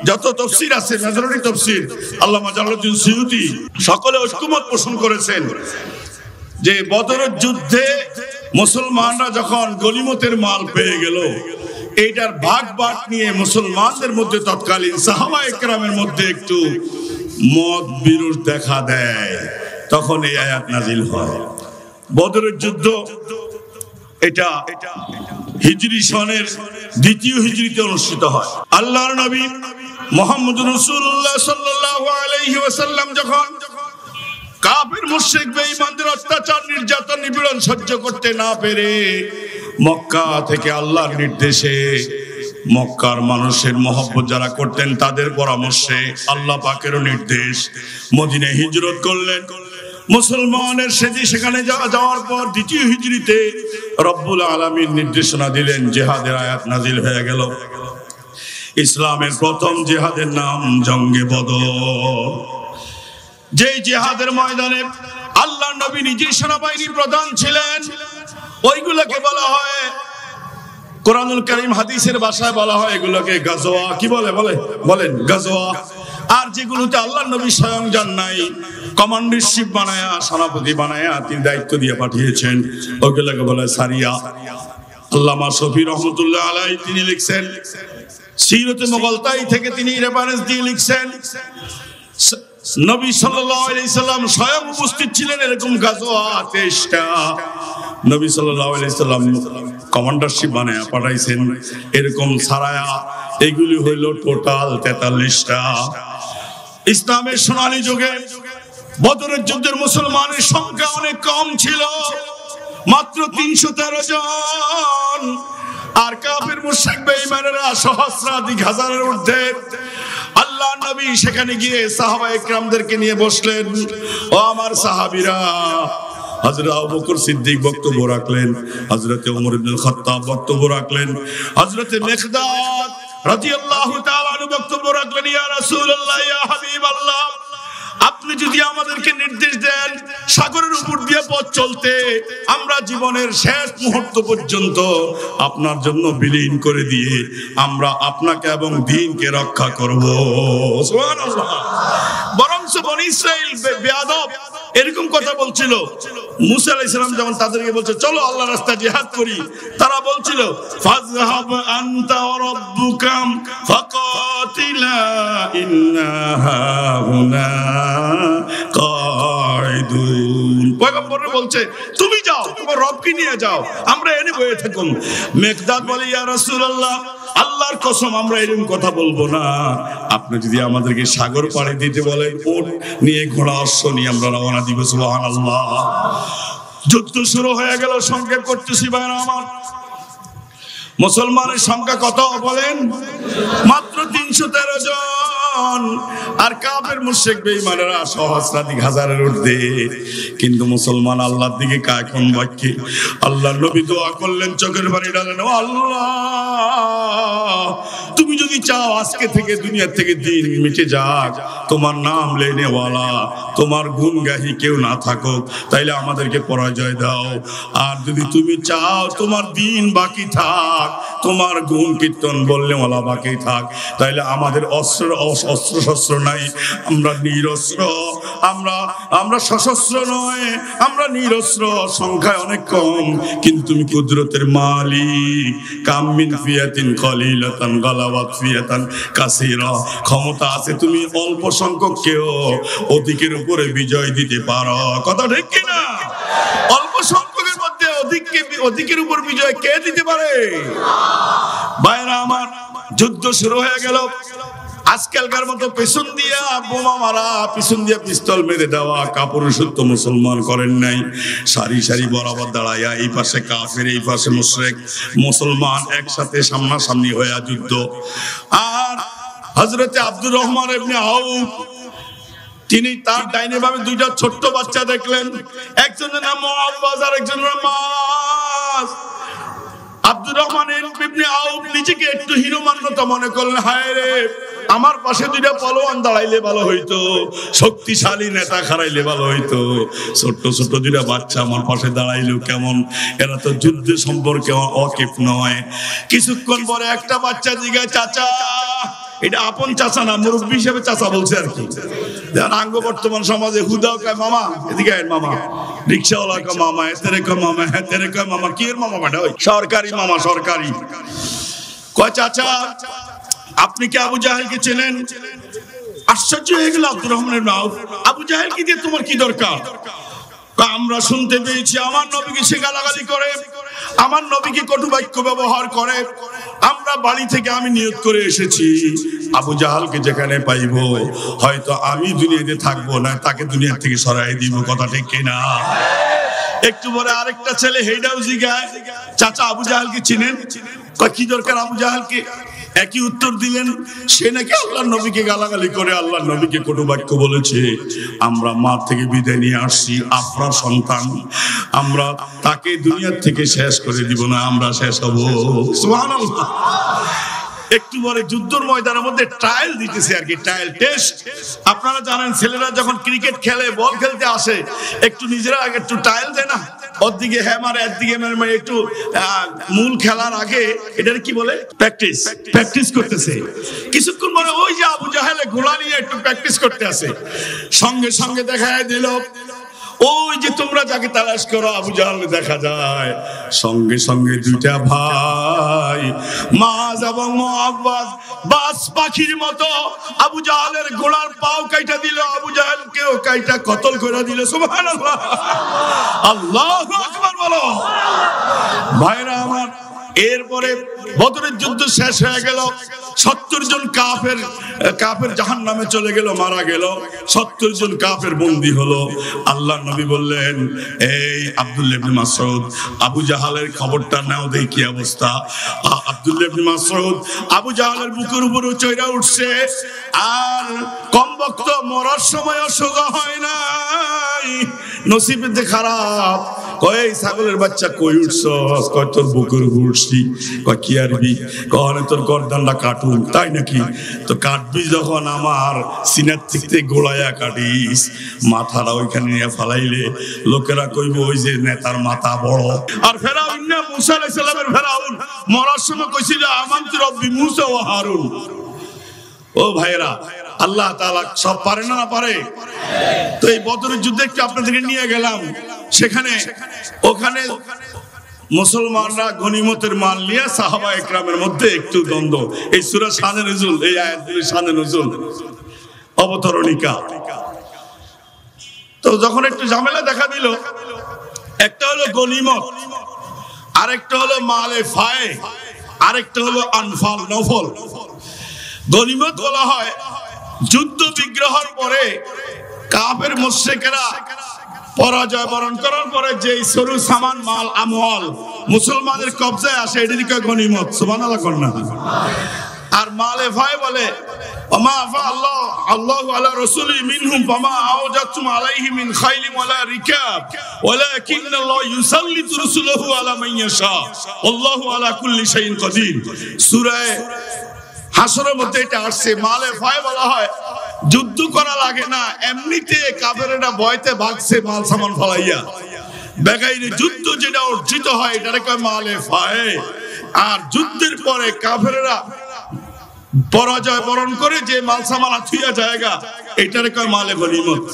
যত তাফসীর আছে মেজরিটি তাফসীর আল্লামা জালালউদ্দিন সুয়ুতী সকলে ঐকমত পোষণ করেছেন যে বদরের যুদ্ধে মুসলমানরা যখন গনিমতের মাল পেয়ে গেল, এইটার ভাগ বাট নিয়ে মুসলমানদের মধ্যে তৎকালীন সাহাবায়ে কেরামের মধ্যে একটু মত বিরোধ দেখা দেয়, তখন এই আয়াত নাযিল হয়। বদরের যুদ্ধ এটা হিজরি সনের 2য় হিজরিতে অনুষ্ঠিত হয়। আল্লাহর নবী মুহাম্মদুর রাসূলুল্লাহ সাল্লাল্লাহু আলাইহি ওয়াসাল্লাম যখন কাফের মুশরিক বেঈমানদের অত্যাচার নির্যাতন নিপীড়ন সহ্য করতে না পেরে মক্কা থেকে আল্লাহর নির্দেশে, মক্কার মানুষের মহব্বত যারা করতেন তাদের পরামর্শে, আল্লাহ পাকেরও নির্দেশ, মদিনায় হিজরত করলেন। মুসলমানের সেখানে যাওয়ার পর 2য় হিজরিতে রব্বুল আলামিন নির্দেশনা দিলেন, জিহাদের আয়াত নাযিল হয়ে গেল। ইসলামের প্রথম জিহাদের নাম জঙ্গে বদর। যে জিহাদের ময়দানে আল্লাহর নবী নিজেই সেনাবাহিনীর প্রধান ছিলেন, ওইগুলোকে বলা হয়, কোরআনুল কারীম হাদিসের ভাষায় বলা হয় এগুলোকে গাজওয়া। কি বলেন গাজওয়া। আর যেগুলোতে আল্লাহর নবী স্বয়ং যান নাই, কমান্ডারশিপ বানায়া, সেনাপতি বানায়া তিনি দায়িত্ব দিয়ে পাঠিয়েছেন, ওইগুলোকে বলে সারিয়া। আল্লামা শফি রহমাতুল্লাহ আলাইহি তিনি লিখছেন, সিরাতে মুগলতাই থেকে তিনি রেফারেন্স দিয়ে লিখছেন, নবী সাল্লাল্লাহু আলাইহি সাল্লাম স্বয়ং উপস্থিত ছিলেন এরকম গাজওয়া 23টা। নবী সাল্লাল্লাহু আলাইহি সাল্লাম কমান্ডারশিপ বানায়া পাঠাইছেন এরকম সারায়া, এগুলি হইল টোটাল 43টা। ইসলামের সোনালী যুগে বদরের যুদ্ধের মুসলমানের সংখ্যা অনেক কম ছিল, মাত্র 313 জন। আর কাফির মুশরিক বেঈমানেরা সহস্রাধিক হাজারের ঊর্ধ্বে। আল্লাহ নবী সেখানে গিয়ে সাহাবায়ে কেরামদেরকে নিয়ে বসলেন। ও আমার সাহাবীরা, হযরত আবু বকর সিদ্দিক বক্তব্য রাখলেন, হযরত ওমর ইবনে খাত্তাব বক্তব্য রাখলেন, হযরত মিকদাদ রাদিয়াল্লাহু তাআলা আনহু বক্তব্য রাখলেন। ইয়া রাসূলুল্লাহ, ইয়া হাবিবাল্লাহ, আপনি যদি আমাদেরকে নির্দেশ দেন সাগরের উপর দিয়ে পথ চলতে, আমরা জীবনের শেষ মুহূর্ত পর্যন্ত আপনার জন্য বিলীন করে দিয়ে আমরা আপনাকে এবং দ্বীনকে রক্ষা করব। সুবহানাল্লাহ। বরঞ্চ বনী ইসরাইল বেয়াদব এরকম কথা বলছিল। মুসা আলাইহিস সালাম যখন তাদেরকে বলছে চলো আল্লাহর রাস্তায় জিহাদ করি, তারা বলছিল ফাযহাব আনতা ওয়া রাব্বুকা ফাকাতিলা ইন্না হাহুনা কাঈদুন। পয়গম্বর বলছে তুমি যাও, তোমার রবকে নিয়ে যাও, আমরা এনে বসে থাকুন। মিকদাদ বলে ইয়া রাসূলুল্লাহ, আল্লাহর কসম আমরা এরকম কথা বলবো না, আপনি যদি আমাদেরকে সাগর পাড়ি দিতে বলেন, উট নিয়ে ঘোড়া অশ্ব নিয়ে আমরা রওনা দিব। সুবহানাল্লাহ। যুদ্ধ শুরু হয়ে গেল। সংক্ষেপ করতেছি ভাইরা আমার, মুসলমানের সংখ্যা কত বলেন? মাত্র 313 জন। আর কাফের মুশরিক বেঈমানেরা সহস্রাধিক হাজারের ঊর্ধ্বে। কিন্তু মুসলমান আল্লাহর দিকে কায়কন বাক্যে আল্লাহর নবী দোয়া করলেন, চোখের পানি ঢালেন, ও আল্লাহ তুমি যদি চাও আজকে থেকে দুনিয়া থেকে দিন মিটে যাক, তোমার নাম লেনেওয়ালা, তোমার গুণগাহী কেউ না থাকুক, তাইলে আমাদেরকে পরাজয় দাও। আর যদি তুমি চাও তোমার দিন বাকি থাক, তোমার গুণ কীর্তন বললেওয়ালা বাকি থাক, তাইলে আমাদের অস্ত্র শস্ত্র নাই, আমরা নিরস্ত্র, আমরা সশস্ত্র নয়, আমরা নিরস্ত্র, সংখ্যায় অনেক কম, কিন্তু তুমি কুদরতের মালিক। কাম মিন ফিয়াতিন কলিলাতান গালাবাত ফিয়াতান কাসীরা, ক্ষমতা আছে তুমি অল্প সংখ্যককেও অধিকের উপরে বিজয় দিতে পারো। কথা ঠিক কি না? অল্প সংখ্যকের মধ্যে অধিকের উপর বিজয় কে দিতে পারে? ভাইরা আমার, যুদ্ধ শুরু হয়ে গেল। আজকালকার মতো পেছন দিয়া বোমা মারা, পেছন দিয়া পিস্তল মেরে দেওয়া কাপুরুষত্ব মুসলমান করেন নাই। সারি সারি বরাবর দাঁড়াইয়া এই পাশে কাফের, এই পাশে মুশরিক, মুসলমান একসাথে সামনাসামনি হয়ে যুদ্ধ। আর হযরতে আব্দুর রহমান ইবনে আউফ, তিনি তার ডাইনে বামে দুইটা ছোট্ট বাচ্চা দেখলেন, একজনের নাম মুআব্বাস আর একজনের নাম মাস। আব্দুর রহমান ইবনে আউফ নিজেকে একটু হিরো মান্যতা মনে করলেন, হায় রে আমার পাশে দুইটা পালোয়ান দাঁড়াইলে ভালো হইতো, শক্তিশালী নেতা খারাইলে ভালো হইতো, ছোট্ট ছোট্ট দুইটা বাচ্চা আমার পাশে দাঁড়াইলো কেমন, এরা তো যুদ্ধ সম্পর্কে অকিফ নয়। কিছুক্ষণ পরে একটা বাচ্চা জিজ্ঞাসা, চাচা, এটা আপন চাচা না, মুরব্বী হিসেবে চাচা বলছে আর কি। আঙ্গ বর্তমান সমাজে হুদাও কয় মামা, এদিকে আয় মামা, রিক্সাওয়ালা কয় মামা, এতেরে কয় মামা, হেতেরে কয় মামা। কি এর মামা বেটা? ওই সরকারি মামা, সরকারি। কয় চাচা আপনি কি আবু জাহেলকে চেনেন? আশ্চর্য হয়ে গেল আব্দুর রহমানের নাম। আবু জাহেল কি দিয়ে তোমার কি দরকার? আমরা শুনতে পেয়েছি আমার নবীকে সে গালাগালি করে, আমার নবীকে কটু বাক্য ব্যবহার করে। আমরা বাড়ি থেকে আমি নিয়ত করে এসেছি, আবু জাহালকে যেখানে পাইব হয়তো আমি দুনিয়াতে থাকবো না, তাকে দুনিয়া থেকে সরাই দিব। কথা ঠিক কিনা? একটু পরে আরেকটা ছেলে হেইডাও জিগায়, চাচা আবু জাহালকে চিনেন? কি দরকার আবু জাহালকে? একই উত্তর দিলেন, সে নাকি আল্লাহর নবীকে গালাগালি করে, আল্লাহর নবীকে কটু বাক্য বলেছে। আমরা মা থেকে বিদায় নিয়ে আসছি, আপনার সন্তান, আমরা তাকে দুনিয়ার থেকে শেষ করে দিব না, আমরা শেষ হব। সুবহানাল্লাহ। একটু পরে যুদ্ধের ময়দানের মধ্যে ট্রায়াল দিতেছে আর কি, ট্রায়াল টেস্ট। আপনারা জানেন ছেলেরা যখন ক্রিকেট খেলে, বল খেলতে আসে, একটু নিজেরা আগে একটু ট্রায়াল দেয় না, ওদিকে হ্যাঁ মারে একদিকে মারে, একটু মূল খেলার আগে এটার কি বলে, প্র্যাকটিস করতেছে। কিছুক্ষণ পরে ওই যে আবু জাহেলে ঘোড়া নিয়ে একটু প্র্যাকটিস করতে আসে, সঙ্গে সঙ্গে দেখা দিল ওই যে তোমরা যাকে তালাশ করো আবু জাহেল দেখা যায়। সঙ্গে সঙ্গে দুইটা ভাই মাজ এবং মুআব্বাস বাস পাখির মতো আবু জাহেলের ঘোড়ার পাও কাইটা দিল, আবু জাহেলকেও কাইটা কতল করে দিল। সুবহানাল্লাহ, আল্লাহু আকবার বলো ভাইরা আমার। এরপরে বদরের যুদ্ধ শেষ হয়ে গেল। 70 জন কাফের জাহান্নামে চলে গেল, মারা গেল। 70 জন কাফের বন্দী হলো। আল্লাহর নবী বললেন, এই আব্দুল্লাহ ইবনে মাসউদ, আবু জাহালের খবরটা নাও, দেখি কি অবস্থা। আব্দুল্লাহ ইবনে মাসউদ আবু জাহালের বুকের উপরে চড়া উঠছে, আর কমবক্ত মরার সময় সোজা হয় নাই, নসিবেতে খারাপ। কয় ছাগলের বাচ্চা কই উঠছস? কয় তোর বুকের উপর উঠছি। কয় কি আরবি? কয় তোর গর্দানটা কাটুন। তাই নাকি? তো কাটবি যখন আমার সিনার থেকে গোড়ায়া কাটিস, মাথাটা ওইখানে নিয়ে ফালাইলে লোকেরা কইব ওই যে নেতার মাথা বড়। আর ফেরাউন না, মুসা আলাইহিস সালামের ফেরাউন মরার সময় কইছিল আমানতু রব্বি মুসা ওয়া হারুন। ও ভাইরা, আল্লাহ তাআলা সব পারে না পারে? তো এই বদরের যুদ্ধে একটু আপনাদেরকে নিয়ে গেলাম। ওখানে মুসলমানরা গনিমতের মাল নিয়ে সাহাবা একরামের মধ্যে একটু দ্বন্দ্ব। এই সূরা শানে নুজুল, এই আয়াতগুলি শানে নুজুল, অবতরণিকা। তো যখন একটু ঝামেলা দেখা দিল, একটা হলো গনিমত, আরেকটা হলো মালে ফায়ে, আরেকটা হলো আনফাল নফল। গনিমত বলা হয় যুদ্ধ বিগ্রহের পরে কাফের মুশরিকরা পরাজয় বরণ করার পরে যে সরু সামান মাল আমওয়াল মুসলমানের কবজায় আসে এটি দিকে গনিমত। সুবহানাল্লাহ কন্যা। আর মালে ভাই বলে ওমা আফা আল্লাহ আল্লাহু আলা রাসূলি মিনহুম ফামা আওজাতুম আলাইহি মিন খাইলিন ওয়ালা রিকাব ওয়ালাকিন্নাল্লাহু ইউসাল্লিতু রাসূলহু আলা মান ইয়াশা আল্লাহু আলা কুল্লি শাইইন কাদির। সূরা হাশরের মধ্যে এটা আসছে। মালে ভাই বলা হয় যুদ্ধ করা লাগে না, এমনিতে কাফেররা ভয়তে ভাগছে মাল সামান ফলাইয়া। বেগাইনে যুদ্ধ যেটা অর্জিত হয় এটাকে কয় মালে ভাই। আর যুদ্ধের পরে কাফেররা পরাজয় বরণ করে যে মাল সামান থুইয়া জায়গা এটারে কয় মালে গনিমত।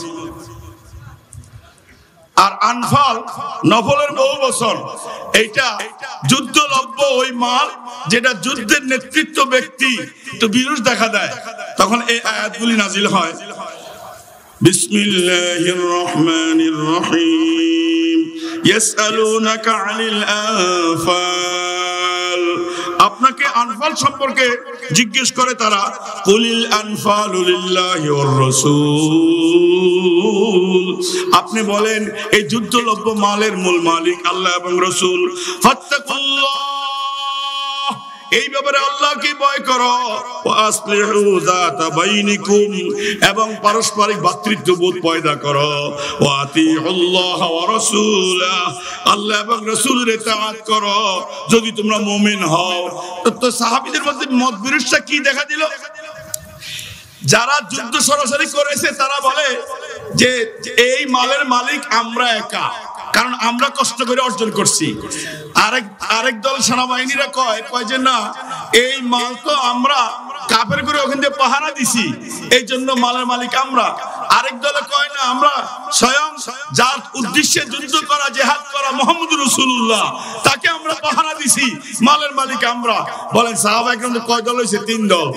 আর আনফাল নফলের বহু বছর, এইটা যুদ্ধলব্য ওই মাল যেটা যুদ্ধের নেতৃত্ব ব্যক্তি তো বিরুষ দেখা দেয়, তখন এই আয়াতগুলি নাজিল হয়। বিসমিল্লাহির রহমানির রহিম ইয়াসআলুনাকা আনিল আনফাল। আপনাকে আনফাল সম্পর্কে জিজ্ঞেস করে তারা। কুলিল আনফালু লিল্লাহি ওয়ার রাসূল। আপনি বলেন এই যুদ্ধলব্য মালের মূল মালিক আল্লাহ এবং রাসূল। ফাত্তাকুল্লাহ, এই ব্যাপারে আল্লাহকে ভয় করো। ওয়াসলিহু যাতা বাইনিকুম, এবং পারস্পরিক ভ্রাতৃত্ববোধ পয়দা করো। ওয়াতিউল্লাহ ওয়া রাসূলা, আল্লাহ এবং রাসূলের ইতাআত করো যদি তোমরা মুমিন হও। তো সাহাবীদের মধ্যে মতবিরোধটা কি দেখা দিল? যারা যুদ্ধ সরাসরি করেছে তারা বলে যে এই মালের মালিক আমরা একা, কারণ আমরা কষ্ট করে অর্জন করছি। আরেক দল সেনাবাহিনীরা কয় যে না, এই মাল তো আমরা কাফের করে ওখান থেকে পাহারা দিছি, এই জন্য মালের মালিক আমরা। আরেক দলে কয় না, আমরা স্বয়ং যার উদ্দেশ্যে যুদ্ধ করা জিহাদ করা মুহাম্মদুর রাসূলুল্লাহ তাকে আমরা পাহারা দিছি, মালের মালিক আমরা। বলেন সাহাবায়ে কেরাম কয় দল হইছে? 3 দল।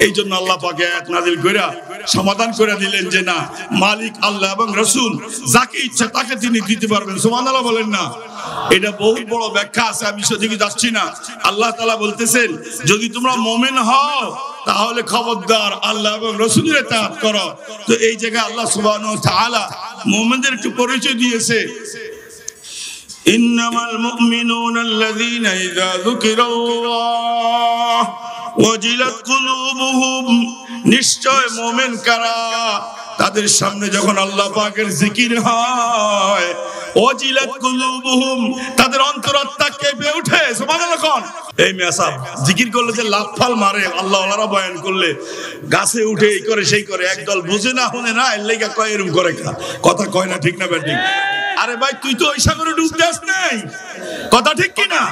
এই জন্য আল্লাহ পাক আয়াত নাযিল কইরা সমাধান করে দিলেন যে না, মালিক আল্লাহ এবং রাসূল, যাকে ইচ্ছা তাকে তিনি দিতে পারবেন। সুবহানাল্লাহ বলেন না? এটা বহুত বড় ব্যাখ্যা আছে, আমি সেদিকে যাচ্ছি না। আল্লাহ তাআলা বলতেছেন যদি তোমরা মুমিন হও তাহলে খবরদার আল্লাহ এবং রাসূলের ইতাআত করো। তো এই জায়গায় আল্লাহ সুবহানাহু ওয়া তাআলা মুমিনদের একটু পরিচয় দিয়েছে। ইন্নামাল মুমিনুনা আল্লাযীনা ইযা যুকিরাল্লাহ ওয়াজিলাত কুলুবুহুম, নিশ্চয় মুমিন কারা তাদের সামনে যখন আল্লাহ পাকের জিকির হয়, ওয়াজিলাত কুলুবুহুম, তাদের অন্তরাত্মা কেঁপে ওঠে। সুবহানাল্লাহ। কোন এই মেসাব জিকির করলে যে লাফাল মারে, আল্লাহ ওয়ালারা বয়ান করলে গাছে উঠে এই করে সেই করে, একদল বুঝে না শুনে না, এর লাগা কয় এরকম করে কথা কয় না, ঠিক না ব্যাটিং? আরে ভাই তুই তো ওই সাগরে ডুব দেস নাই, কথা ঠিক কি না?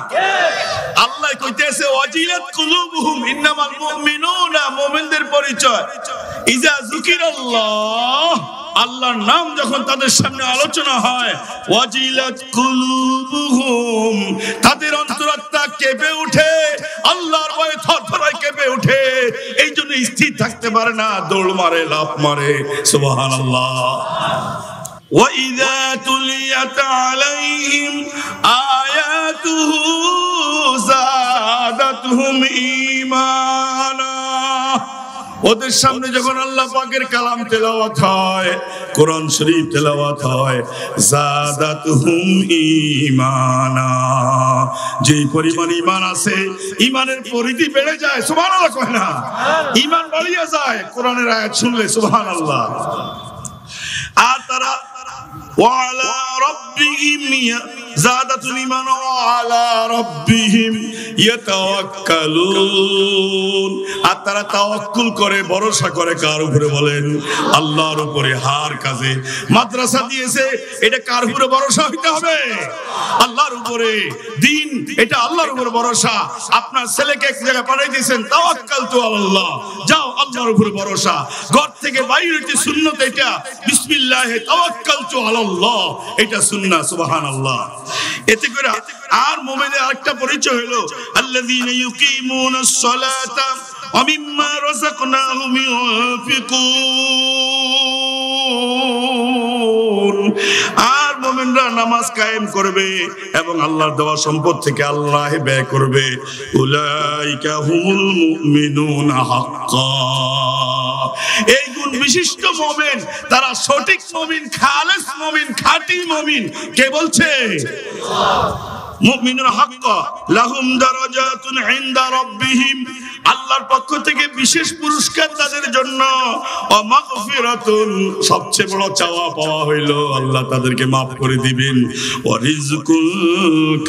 আল্লাহ কইতেছে ওয়াজিলাত কুলুবুহুম, ইন্নামাল মুমিনুনা, মুমিনদের পরিচয় ইজা যুকিরাল্লাহ, আল্লাহর নাম যখন তাদের সামনে আলোচনা হয়, ওয়াজিলাত কুলুবুহুম, তাদের অন্তরাত্মা কেঁপে ওঠে, আল্লাহর ভয়ে থরথরায় কেঁপে ওঠে। এই জন্য স্থির থাকতে পারে না, দৌড় মারে, লাফ মারে। সুবহানাল্লাহ। وَإِذَا تُلِيَتْ عَلَيْهِمْ آيَاتُهُ زَادَتْهُمْ إِيمَانًا, ওদের সামনে যখন আল্লাহ পাকের কালাম তেলাওয়াত হয়, কোরআন শরীফ তেলাওয়াত হয়, যাদাতুহুম ঈমানা, যে পরিমাণ ঈমান আছে ঈমানের পরিধি বেড়ে যায়। সুবহানাল্লাহ কয় না? ঈমান বাড়িয়ে যায় কোরআনের আয়াত শুনলে। সুবহানাল্লাহ। আর তারা وعلى ربهم زادتهم إيمانا وعلى ربهم يتوكلون, আর তারা তাওয়াক্কুল করে, ভরসা করে কার উপরে? বলেন আল্লাহর উপরে। হার কাজে মাদ্রাসা দিয়েছে, এটা কার উপরে ভরসা হইতে হবে? আল্লাহর উপরে। দিন এটা আল্লাহর উপরে ভরসা। আপনার ছেলেকে এক জায়গায় পাঠিয়ে দিয়েছেন, তাওয়াক্কালতু আলাল্লাহ, যাও আল্লাহর উপরে ভরসা। ঘর থেকে বাইরে হইতে সুন্নাত এটা, বিসমিল্লাহি তাওয়াক্কালতু আলাল্লাহ, এটা সুন্নাহ। সুবহানাল্লাহ। এতে করে আর মুমিনের আরেকটা পরিচয় হলো আল্লাযীনা ইউকিমুনাস সালাতা ওয়া মিম্মা রাযাকনাহুম ইউনফিকুন, আর মুমিনরা নামাজ কায়েম করবে এবং আল্লাহর দেওয়া সম্পদ থেকে আল্লাহ ব্যয় করবে। উলাইকা হুমুল মুমিনুনা হাক্কা, এই গুণ বিশিষ্ট মুমিন, তারা সঠিক মুমিন, খালেস মুমিন, খাঁটি মুমিন। কে বলছে? মুমিনুল হক লাহুম দারাজাতুন ইনদা রাব্বিহিম, আল্লাহর পক্ষ থেকে বিশেষ পুরস্কার তাদের জন্য। ওয়া মাগফিরাতুন, সবচেয়ে বড় চাওয়া পাওয়া হইল আল্লাহ তাদেরকে maaf করে দিবেন। ওয়া রিজকুল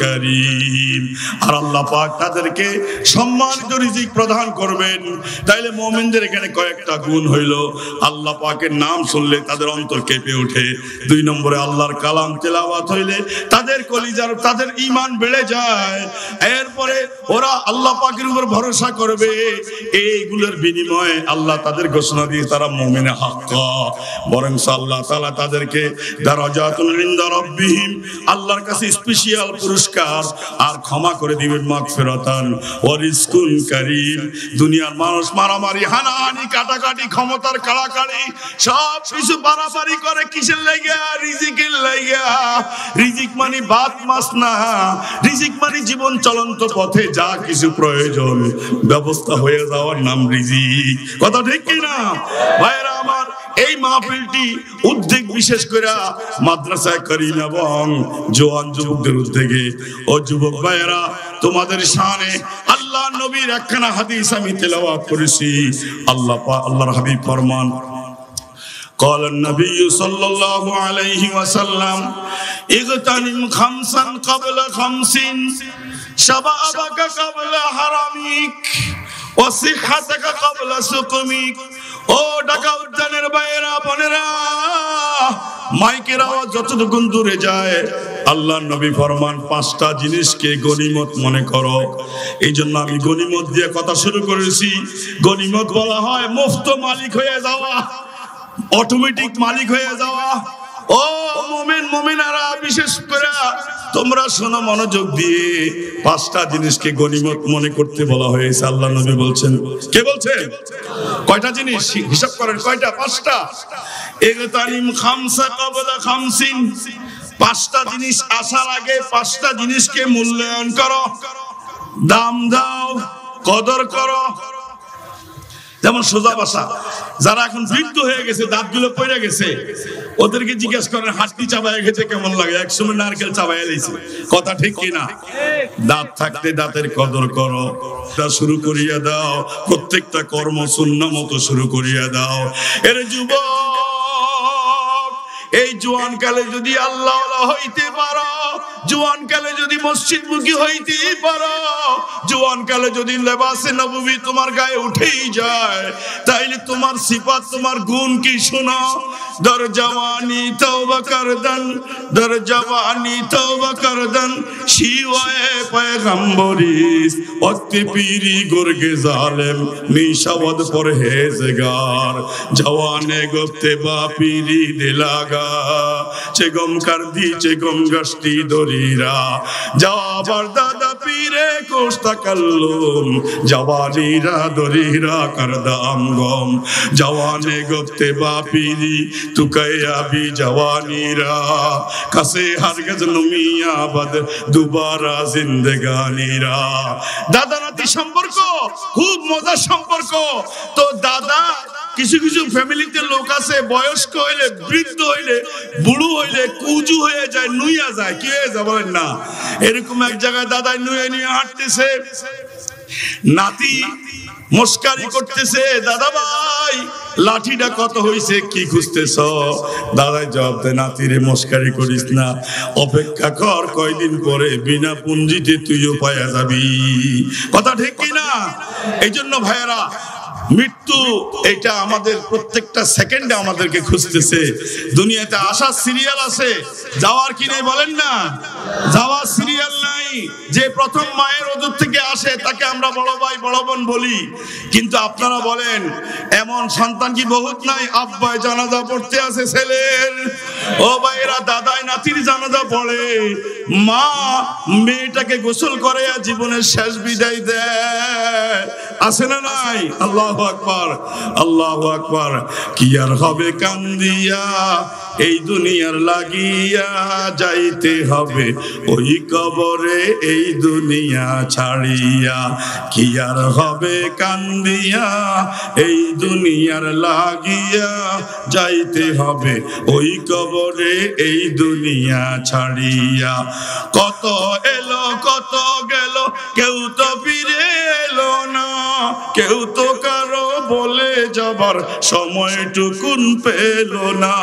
কারীম, আর আল্লাহ পাক তাদেরকে সম্মানিত রিজিক প্রদান করবেন। তাইলে মুমিনদের এখানে কয়েকটা গুণ হইল। আল্লাহ পাকের নাম শুনলে তাদের অন্তর কেঁপে ওঠে। 2 নম্বরে আল্লাহর কালাম তেলাওয়াত হইলে তাদের কলিজার, তাদের ঈমান বেড়ে যায়। এরপরে ওরা আল্লাহ পাকের উপর ভরসা করবে। এইগুলোর বিনিময়ে আল্লাহ তাদের ঘোষণা দিয়ে তারা মুমিনে হাক্কা, বরং আল্লাহ তাআলা তাদেরকে দারাজাতুন ইনদা রাব্বিহিম, আল্লাহর কাছে স্পেশাল পুরস্কার আর ক্ষমা করে দিবেন, মাগফিরাতান ওয়া রিজকুন কারীম। দুনিয়ার মানুষ মারামারি, হানাহানি, কাটাকাটি, ক্ষমতার কাড়াকাড়ি সব কিছু বাড়াবাড়ি করে কিসের লাগা? রিজিকের লাগা। রিজিক মানে ভাত মাছ না, রিজিক মানে জীবন চলন্ত পথে যা কিছু প্রয়োজন ব্যবস্থা হয়ে যাওয়ার নাম রিজিক। কথা ঠিক কি না ভাইরা আমার? এই মাহফিলটি উদ্যোগ বিশেষ করে মাদ্রাসায়ে কারীম এবং জওয়ান যুবকদের উদ্যোগে। ও যুবক ভাইরা, তোমাদের শানে আল্লাহ নবীর একখানা হাদিস আমি তেলাওয়াত করেছি। আল্লাহর হাবিব ফরমান, قال النبي صلى الله عليه وسلم اغتنم خمسا قبل خمس شبابك قبل حرمك وصحتك قبل سقمك। ও ঢাকা উদ্যানের বাইরা বোনেরা, মাইকের আওয়াজ যতটুকু দূরে যায়, আল্লাহর নবী ফরমান 5টা জিনিসকে গনিমত মনে করো। এই জন্য আমি গনিমত দিয়ে কথা শুরু করেছি। গনিমত বলা হয় মুফত মালিক হয়ে যাওয়া, অটোমেটিক মালিক হয়ে যাওয়া। ও মুমিন মুমিনারা, বিশেষ করে তোমরা শোনো মনোযোগ দিয়ে, 5টা জিনিসকে গনিমত মনে করতে বলা হয়েছে। আল্লাহ নবী বলছেন, কে বলছেন? কয়টা জিনিস হিসাব করেন? কয়টা? 5টা। ইগতানিম খামসা ক্বাবলা খামসিন, 5টা জিনিস আসার আগে 5টা জিনিসকে মূল্যায়ন করো, দাম দাও, কদর করো। যেমন সোজা ভাষা, যারা এখন বৃদ্ধ হয়ে গেছে, দাঁতগুলো পড়ে গেছে, ওদেরকে জিজ্ঞেস করেন হাঁটতি চাবায় গেছে কেমন লাগে? একসময় নারকেল চাবায় দিয়েছে। কথা ঠিক কিনা? দাঁত থাকতে দাঁতের কদর করো, তা শুরু করিয়া দাও। প্রত্যেকটা কর্ম সুন্নাহ মতো শুরু করিয়া দাও। এর যুবক, এই জোয়ান কালে যদি আল্লাহওয়ালা হইতে পারো, জোয়ান কালে যদি মসজিদমুখী হইতে পারো, জোয়ান কালে যদি লেবাসে নববী তোমার গায়ে উঠেই যায়, তাইলে তোমার সিফাত, তোমার গুণ কি শোনো। দর জওয়ানি তওবা করদন, দর জওয়ানি তওবা করদন, শিওয়ে পয়গম্বরিস ওক্তি পীরি গুরগে জালেম নিশাওয়াদ পরহেজগার, জওয়ানে গফতে বা পীরি দিলাগা চেগম করদি চেগম গশতি দরিরা, যাবার দাদা পীরে কোস্তা কল্লুম, জওয়ানিরা দরিরা করদাম গম, জওয়ানে গফতে বা পীরি তুকায়াবি জওয়ানিরা, কাসে হরগজ নুমিয়া বদ দুবারা জিন্দেগানিরা। দাদা নাতি সম্পর্ক খুব মজার সম্পর্ক। তো দাদা, কিছু কিছু ফ্যামিলিতে লোক আছে বয়স্ক হইলে, বৃদ্ধ হইলে, বুড়ো হইলে কুজু হয়ে যায়, নুইয়া যায়। কি হয়ে যায় বলেন না? এরকম এক জায়গায় দাদা নুয়ে নিয়ে হাঁটতেছে, নাতি মস্কারি করতেছে, দাদা ভাই লাঠিটা কত হইছে, কি খুঁজতেছ? দাদাই জবাব দেয়, নাতিরে মস্কারি করিস না, অপেক্ষা কর, কয়দিন পরে বিনা পুঞ্জিতে তুইও পায়া যাবি। কথা ঠিক কিনা? এই জন্য ভাইয়েরা, মৃত্যু এটা আমাদের প্রত্যেকটা সেকেন্ডে আমাদেরকে খুঁজতেছে। দুনিয়াতে আসার সিরিয়াল আছে, যাওয়ার কি নাই বলেন না? যাওয়ার সিরিয়াল নাই। যে প্রথম মায়ের ওদর থেকে আসে তাকে আমরা বড় ভাই বড় বোন বলি, কিন্তু আপনারা বলেন এমন সন্তান কি বহুত নাই? আব্বাই জানাজা পড়তে আসে ছেলের, ও ভাইরা দাদাই নাতির জানাজা পড়ে, মা মেয়েটাকে গোসল করে জীবনের শেষ বিদায় দেয়। আছে না নাই? আল্লাহু আকবার, আল্লাহু আকবার। কি আর হবে কান্দিয়া এই দুনিয়ার লাগিয়া, যাইতে হবে ওই কবরে এই দুনিয়া ছাড়িয়া। কি আর হবে কান্দিয়া এই দুনিয়ার লাগিয়া, যাইতে হবে ওই কবরে এই দুনিয়া ছাড়িয়া। কত এলো কত গেল, কেউ তো ফিরে এলো না, কেউ তো কারো বলে যাবার সময়টুকুন পেল না।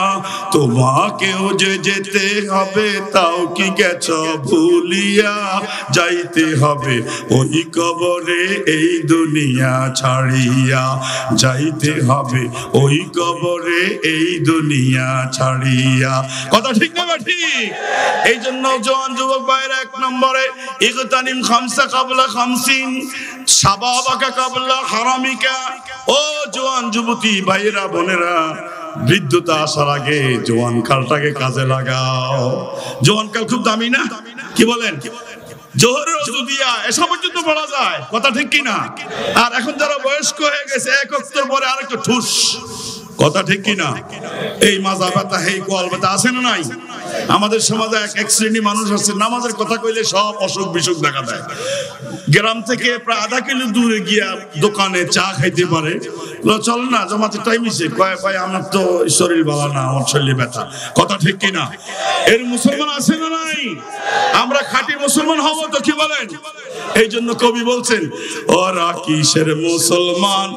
তোমাকেও যে যেতে হবে, তাও কি গেছ ভুলিয়া, যাইতে হবে ওই কবরে এই দুনিয়া ছাড়িয়া, যাইতে হবে ওই কবরে এই দুনিয়া ছাড়িয়া। কথা ঠিক না ঠিক? এই জন্য জওয়ান যুবক ভাইরা, এক নম্বরে ইগতানিম খামসা কাবলা খামসিন শাবাবাকা কাবলা হারামিকা। ও জওয়ান যুবতী ভাইরা বোনেরা, বৃদ্ধতা আসার আগে জওয়ান কালটাকে কাজে লাগাও। জওয়ান কাল খুব দামি না? কি বলেন? জোহরের ওযু দিয়া এসা পর্যন্ত পড়া যায়, কথা ঠিক কি না? আর এখন যারা বয়স্ক হয়ে গেছে, এক ওয়াক্তের পরে আরেকটা ঠুস, কথা ঠিক কি না? এই মাজা ব্যথা, এই কোয়াল ব্যথা আছে না নাই? আমাদের সমাজে এক শ্রেণী মানুষ আছে, নামাজের কথা কইলে সব অসুখ বিসুখ দেখা দেয়। গ্রাম থেকে প্রায় আধা কিলো দূরে গিয়া দোকানে চা খাইতে পারে, চল না জমাতে টাইম হইছে, কয় ভাই আমার তো শরীর ভালো না, আমার শরীরে ব্যথা, কথা ঠিক কি না? এর মুসলমান আছে না নাই? আমরা খাঁটি মুসলমান হব তো, কি বলেন? এই জন্য কবি বলছেন, ওরা কিসের মুসলমান,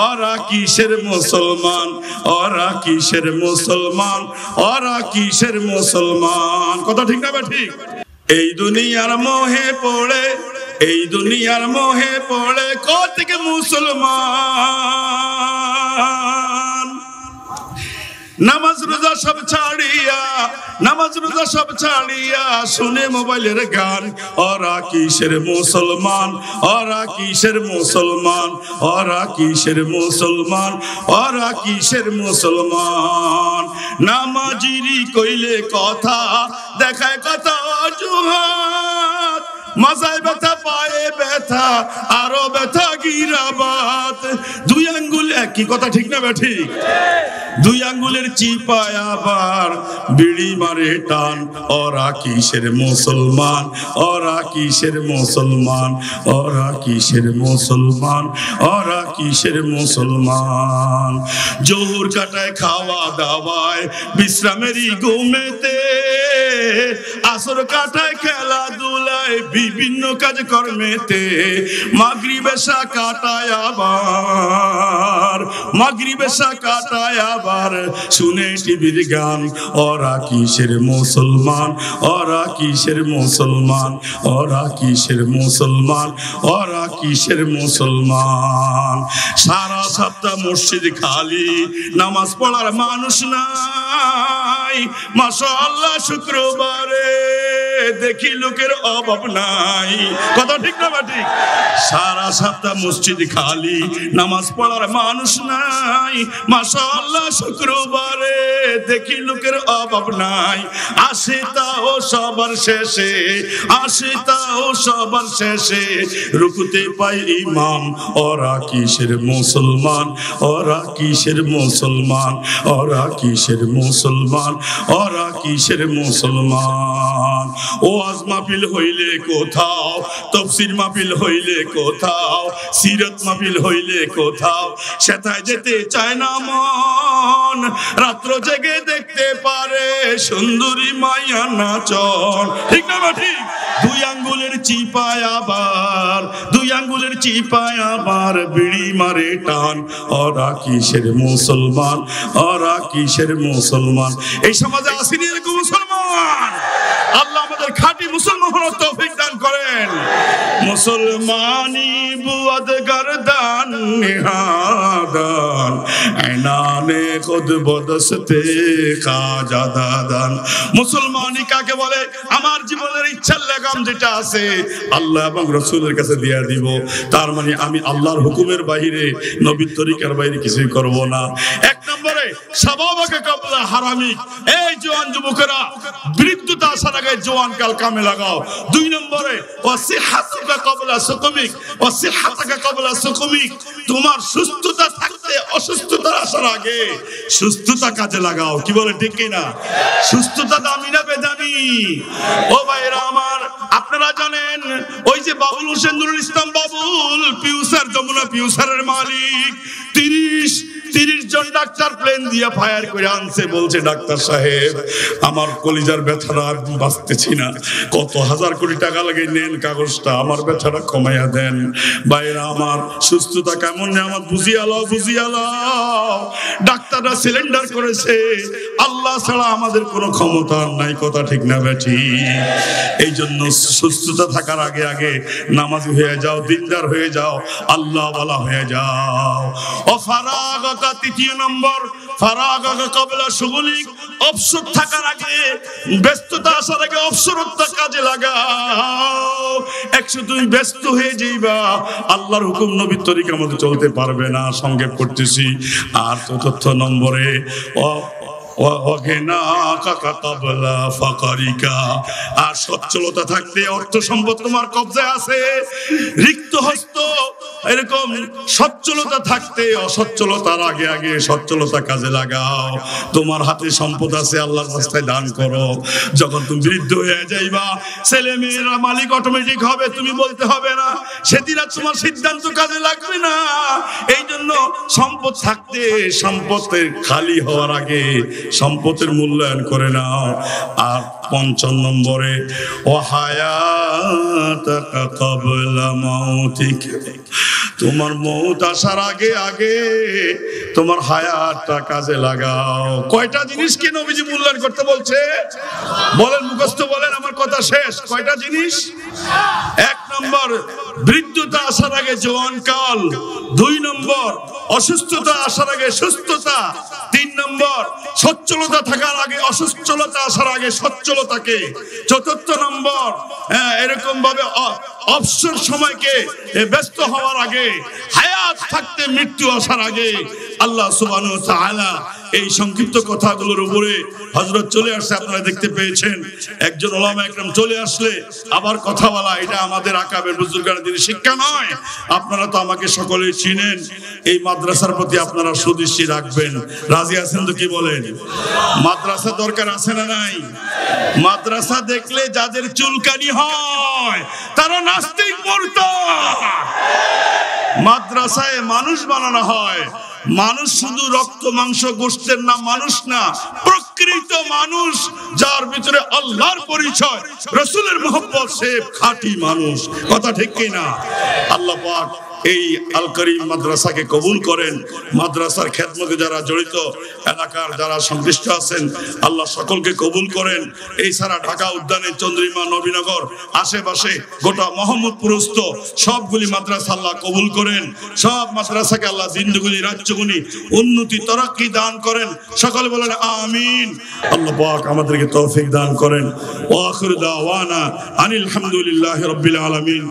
ওরা কিসের মুসলমান, ওরা কিসের মুসলমান, ওরা কিসের মুসলমান। কথা ঠিক না ঠিক? এই দুনিয়ার মোহে পড়ে, এই দুনিয়ার মোহে পড়ে কত মুসলমান, নামাজ রোজা সব ছাড়িয়া, নামাজ রোজা সব ছাড়িয়া শুনে মোবাইলের গান। ওরা কিসের মুসলমান, ওরা কিসের মুসলমান, ওরা কিসের মুসলমান, ওরা কিসের মুসলমান। নামাজিরি কইলে কথা দেখায় কথা অজুহাত, মাথায় ব্যথা পায়ে ব্যথা আরো ব্যথা গিরাবাত। দুই আঙ্গুল একই, কথা ঠিক না ঠিক? দুই আঙ্গুলের চিপায় আবার বিড়ি মারে টান। ওরা কিসের মুসলমান, ওরা কিসের মুসলমান, ওরা কিসের মুসলমান, ওরা কিসের মুসলমান। জোহর কাটায় খাওয়া দাওয়ায় বিশ্রামেরই ঘুমেতে, আসর কাটায় খেলাধুলায় বিভিন্ন কাজ কর্মেতে, মাগরিব এশা কাটায় আবার, মাগরিব এশা কাটায় আবার শুনে টিভির গান। ওরা কিসের মুসলমান, ওরা কিসের মুসলমান, ওরা কিসের মুসলমান, ওরা কিসের মুসলমান। সারা সপ্তাহ মসজিদ খালি, নামাজ পড়ার মানুষ নাই। মাশাআল্লাহ শুক্রবারে দেখি লোকের অভাব নাই, কথা ঠিক না ঠিক? সারা সপ্তাহ মসজিদ খালি, নামাজ পড়ার মানুষ নাই। মাশাআল্লাহ শুক্রবারে দেখি লোকের অভাব নাই। আসে তাও সবার শেষে, আসে তাও সবার শেষে রুকুতে পাই ইমাম। ওরা কিসের মুসলমান, ওরা কিসের মুসলমান, ওরা কিসের মুসলমান, ওরা কিসের মুসলমান। ওয়াজ মাহফিল হইলে কোথাও, তাফসীর মাহফিল হইলে কোথাও, সিরাত মাহফিল হইলে কোথাও, সেথায় যেতে চায় না মন। রাত্র জেগে দেখতে পারে সুন্দরী মাইয়া নাচন, ঠিক না ঠিক? দুই আঙ্গুলের চিপায় আবার, দুই আঙ্গুলের চিপায় আবার বিড়ি মারে টান। ওরা কিসের মুসলমান, ওরা কিসের মুসলমান। এই সমাজে আসেনি এরকম মুসলমান? আল্লাহ আমাদের খাঁটি মুসলমান হওয়ার তৌফিক দান করেন। মুসলমানি বুয়াদ গরদান নিহাদান, এনানে খুদ বদস্তে খাজা দাদান। মুসলমানি কাকে বলে? আমার জীবনের ইচ্ছার লেখা লাগাম যেটা আছে আল্লাহ এবং রাসূলের কাছে দিয়া দিব। তার মানে আমি আল্লাহর হুকুমের বাইরে, নবীর তরিকার বাইরে কিছুই করব না। এক নম্বরে শাবাবাকা ক্বাবলা হারামিক, এই জওয়ান যুবকেরা বৃদ্ধতা আসার আগে জওয়ান কাল কামে লাগাও। দুই নম্বরে ওয়াসিহাতুকা ক্বাবলা সুকুমিক, ওয়াসিহাতুকা ক্বাবলা সুকুমিক, তোমার সুস্থতা থাকতে অসুস্থতা আসার আগে সুস্থতা কাজে লাগাও। কি বলে ঠিক কি না? সুস্থতা দামি না বেদামি? ও ভাইরা আমার, আপনারা জানেন ওই যে বাবুল হোসেন নুরুল ইসলাম বাবুল পিউসার, যমুনা পিউসারের মালিক, 30 জন ডাক্তার প্লেন দিয়ে ফায়ার করে আনছে। বলছে ডাক্তার সাহেব আমার কলিজার ব্যথাটা বাঁচতেছি না, কত হাজার কোটি টাকা লাগে, নেন কাগজটা, আমার ব্যথাটা কমাইয়া দেন। ভাইরা আমার, সুস্থতা কেমন নেয়ামত, বুঝিয়া লাও। ডাক্তাররা সিলিন্ডার করেছে, আল্লাহ ছাড়া আমাদের কোনো ক্ষমতা নাই। কথা ঠিক না বেঠি? এই জন্য সুস্থতা থাকার আগে আগে নামাজি হয়ে যাও, দিনদার হয়ে যাও, আল্লাহ ওয়ালা হয়ে যাও। ও ফারাগাকা, তৃতীয় নম্বর, ফারাগাকা ক্বাবলা শুগুলিক, অবসর থাকার আগে, ব্যস্ততা আসার আগে অবসরতা কাজে লাগাও। তুমি ব্যস্ত হয়ে যাইবা, আল্লাহর হুকুম নবীর তরিকার মতো চলতে পারবে না। সংক্ষেপ করতেছি। আর চতুর্থ নম্বরে আর সচ্ছলতা থাকতে, অর্থ সম্পদ তোমার কবজায় আছে, রিক্ত হস্ত, এরকম সচ্ছলতা থাকতে অসচ্ছলতার আগে আগে সচ্ছলতা কাজে লাগাও। তোমার হাতে সম্পদ আছে, আল্লাহর রাস্তায় দান করো। যখন তুমি বৃদ্ধ হয়ে যাইবা, ছেলে মেয়েরা মালিক অটোমেটিক হবে, তুমি বলতে হবে না, সেদিন আর তোমার সিদ্ধান্ত কাজে লাগবে না। এই জন্য সম্পদ থাকতে, সম্পদের খালি হওয়ার আগে সম্পদের মূল্যায়ন করে নাও। আর পঞ্চম নম্বরে ওয়াহায়াতাকা ক্বাবলা মাউতিক, তোমার মউত আসার আগে আগে তোমার হায়াতটা কাজে লাগাও। কয়টা জিনিসকে নবীজি মূল্যায়ন করতে বলছে? বলেন, মুখস্থ বলেন, আমার কথা শেষ। কয়টা জিনিস? এক নম্বর বৃদ্ধতা আসার আগে জওয়ানকাল, 2 নম্বর অসুস্থতা আসার আগে সুস্থতা, 3 নম্বর সচ্ছলতা থাকার আগে অসচ্ছলতা আসার আগে সচ্ছলতাকে, 4 নম্বর এরকম ভাবে অবসর সময়কে ব্যস্ত হওয়ার আগে, হায়াত থাকতে মৃত্যু আসার আগে। আল্লাহ সুবহানাহু ওয়া তাআলা এই সংক্ষিপ্ত কথাগুলোর উপরে হযরত চলে আসছে, আপনারা দেখতে পেয়েছেন। একজন উলামা একরাম চলে আসলে আবার কথা বলা, এটা আমাদের আকাবের বুজুর্গদের শিক্ষা নয়। আপনারা তো আমাকে সকলেই চিনেন। এই মাদ্রাসার প্রতি আপনারা সুদৃষ্টি রাখবেন। রাজি আছেন তো? কি বলেন? মাদ্রাসা দরকার আছে না নাই? মাদ্রাসা দেখলে যাদের চুলকানি হয় তারা নাস্তিক মুরতাদ। মাদ্রাসায় মানুষ বানানো হয়, মানুষ শুধু রক্ত মাংস গোশতের না, মানুষ না, প্রকৃত মানুষ, যার ভিতরে আল্লাহর পরিচয়, রাসূলের মহব্বত, সে খাঁটি মানুষ। কথা ঠিক কি না? আল্লাহ পাক এই আল করিম মাদ্রাসাকে কবুল করেন। মাদ্রাসার খেদমতে যারা জড়িত, এলাকার যারা সংশ্লিষ্ট আছেন, আল্লাহ সকলকে কবুল করেন। এই সারা ঢাকা উদ্যানে, চন্দ্রিমা, নবীনগর, আশেপাশে গোটা মোহাম্মদপুরস্থ সবগুলি মাদ্রাসা আল্লাহ কবুল করেন। সব মাদ্রাসাকে আল্লাহ জিন্দগুলি, রাজ্যগুলি উন্নতি, তরাক্কি দান করেন। সকলে বলেন আমিন। আল্লাহ পাক আমাদেরকে তৌফিক দান করেন। ওয়া আখিরু দাওয়ানা আনিল হামদুলিল্লাহি রাব্বিল আলামিন।